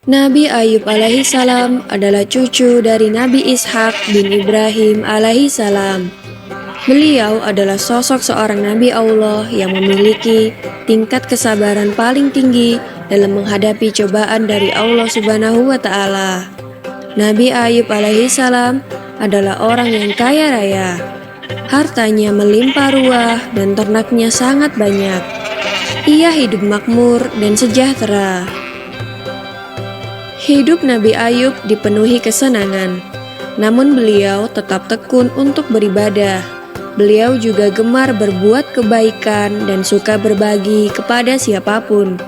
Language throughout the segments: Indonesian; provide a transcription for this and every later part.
Nabi Ayub alaihi salam adalah cucu dari Nabi Ishak bin Ibrahim alaihi salam. Beliau adalah sosok seorang Nabi Allah yang memiliki tingkat kesabaran paling tinggi dalam menghadapi cobaan dari Allah Subhanahu wa Ta'ala. Nabi Ayub alaihi salam adalah orang yang kaya raya. Hartanya melimpah ruah dan ternaknya sangat banyak. Ia hidup makmur dan sejahtera. Hidup Nabi Ayub dipenuhi kesenangan, namun beliau tetap tekun untuk beribadah. Beliau juga gemar berbuat kebaikan dan suka berbagi kepada siapapun.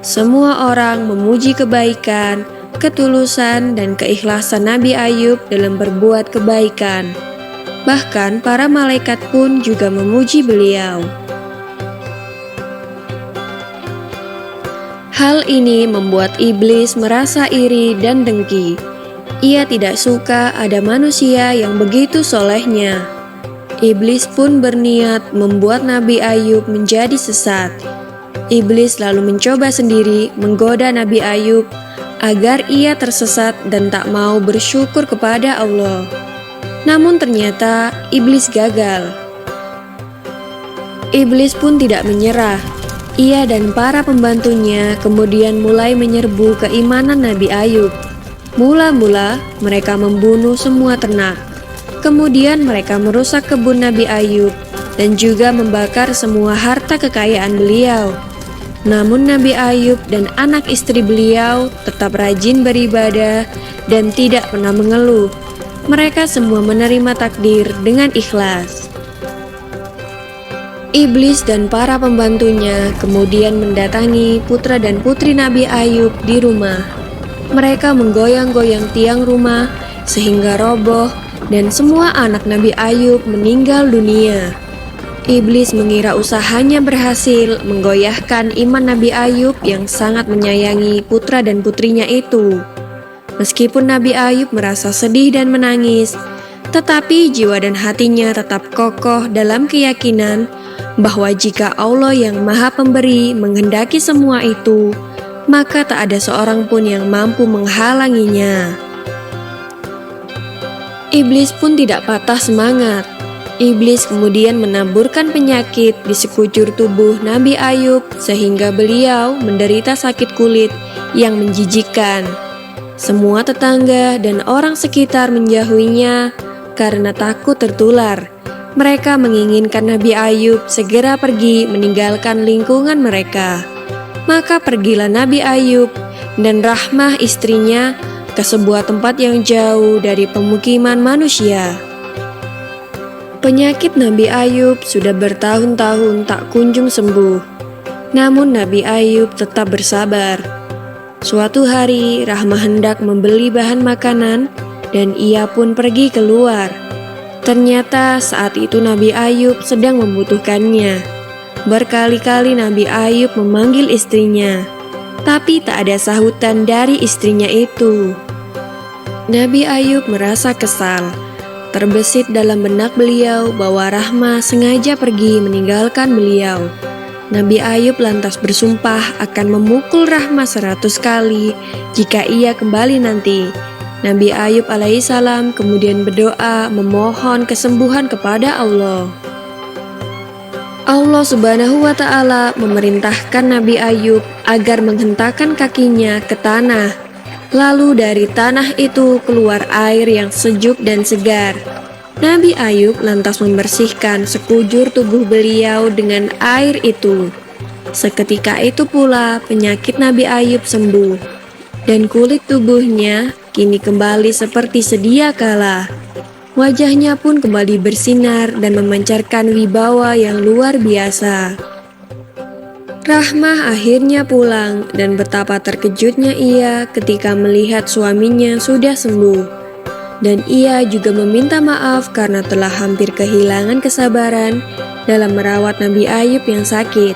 Semua orang memuji kebaikan, ketulusan, dan keikhlasan Nabi Ayub dalam berbuat kebaikan. Bahkan para malaikat pun juga memuji beliau. Hal ini membuat iblis merasa iri dan dengki. Ia tidak suka ada manusia yang begitu solehnya. Iblis pun berniat membuat Nabi Ayub menjadi sesat. Iblis lalu mencoba sendiri menggoda Nabi Ayub agar ia tersesat dan tak mau bersyukur kepada Allah. Namun ternyata iblis gagal. Iblis pun tidak menyerah. Ia dan para pembantunya kemudian mulai menyerbu keimanan Nabi Ayub. Mula-mula mereka membunuh semua ternak. Kemudian mereka merusak kebun Nabi Ayub dan juga membakar semua harta kekayaan beliau. Namun Nabi Ayub dan anak istri beliau tetap rajin beribadah dan tidak pernah mengeluh. Mereka semua menerima takdir dengan ikhlas. Iblis dan para pembantunya kemudian mendatangi putra dan putri Nabi Ayub di rumah. Mereka menggoyang-goyang tiang rumah sehingga roboh dan semua anak Nabi Ayub meninggal dunia. Iblis mengira usahanya berhasil menggoyahkan iman Nabi Ayub yang sangat menyayangi putra dan putrinya itu. Meskipun Nabi Ayub merasa sedih dan menangis, tetapi jiwa dan hatinya tetap kokoh dalam keyakinan bahwa jika Allah yang Maha Pemberi menghendaki semua itu, maka tak ada seorang pun yang mampu menghalanginya. Iblis pun tidak patah semangat. Iblis kemudian menaburkan penyakit di sekujur tubuh Nabi Ayub sehingga beliau menderita sakit kulit yang menjijikkan. Semua tetangga dan orang sekitar menjauhinya karena takut tertular. Mereka menginginkan Nabi Ayub segera pergi meninggalkan lingkungan mereka. Maka pergilah Nabi Ayub dan Rahmah istrinya ke sebuah tempat yang jauh dari pemukiman manusia. Penyakit Nabi Ayub sudah bertahun-tahun tak kunjung sembuh. Namun Nabi Ayub tetap bersabar. Suatu hari Rahmah hendak membeli bahan makanan dan ia pun pergi keluar. Ternyata saat itu Nabi Ayub sedang membutuhkannya. Berkali-kali Nabi Ayub memanggil istrinya, tapi tak ada sahutan dari istrinya itu. Nabi Ayub merasa kesal. Terbesit dalam benak beliau bahwa Rahmah sengaja pergi meninggalkan beliau. Nabi Ayub lantas bersumpah akan memukul Rahmah 100 kali jika ia kembali nanti. Nabi Ayub alaihissalam kemudian berdoa memohon kesembuhan kepada Allah. Allah Subhanahu wa Ta'ala memerintahkan Nabi Ayub agar menghentakkan kakinya ke tanah. Lalu dari tanah itu keluar air yang sejuk dan segar. Nabi Ayub lantas membersihkan sekujur tubuh beliau dengan air itu. Seketika itu pula penyakit Nabi Ayub sembuh, dan kulit tubuhnya kini kembali seperti sedia kala. Wajahnya pun kembali bersinar dan memancarkan wibawa yang luar biasa. Rahmah akhirnya pulang dan betapa terkejutnya ia ketika melihat suaminya sudah sembuh. Dan ia juga meminta maaf karena telah hampir kehilangan kesabaran dalam merawat Nabi Ayub yang sakit.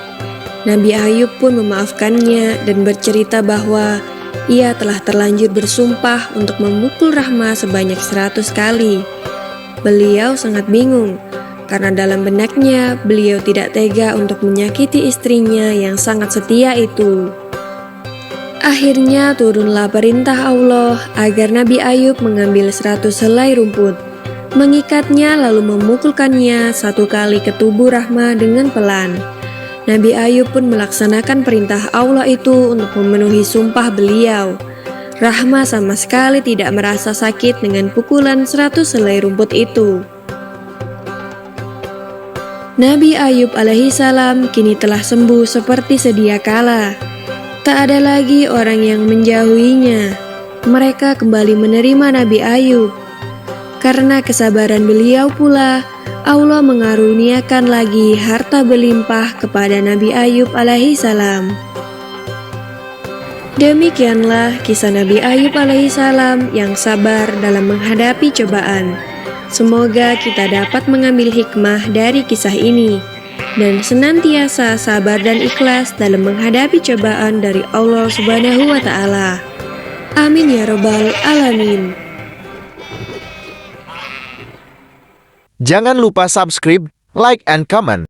Nabi Ayub pun memaafkannya dan bercerita bahwa ia telah terlanjur bersumpah untuk memukul Rahmah sebanyak 100 kali. Beliau sangat bingung, karena dalam benaknya beliau tidak tega untuk menyakiti istrinya yang sangat setia itu. Akhirnya turunlah perintah Allah agar Nabi Ayub mengambil 100 helai rumput, mengikatnya lalu memukulkannya 1 kali ke tubuh Rahmah dengan pelan. Nabi Ayub pun melaksanakan perintah Allah itu untuk memenuhi sumpah beliau. Rahmah sama sekali tidak merasa sakit dengan pukulan 100 helai rumput itu. Nabi Ayub alaihissalam kini telah sembuh seperti sedia kala. Tak ada lagi orang yang menjauhinya. Mereka kembali menerima Nabi Ayub. Karena kesabaran beliau pula, Allah mengaruniakan lagi harta berlimpah kepada Nabi Ayub alaihissalam. Demikianlah kisah Nabi Ayub alaihissalam yang sabar dalam menghadapi cobaan. Semoga kita dapat mengambil hikmah dari kisah ini dan senantiasa sabar dan ikhlas dalam menghadapi cobaan dari Allah Subhanahu wa Ta'ala. Amin ya Rabbal 'Alamin. Jangan lupa subscribe, like, and comment.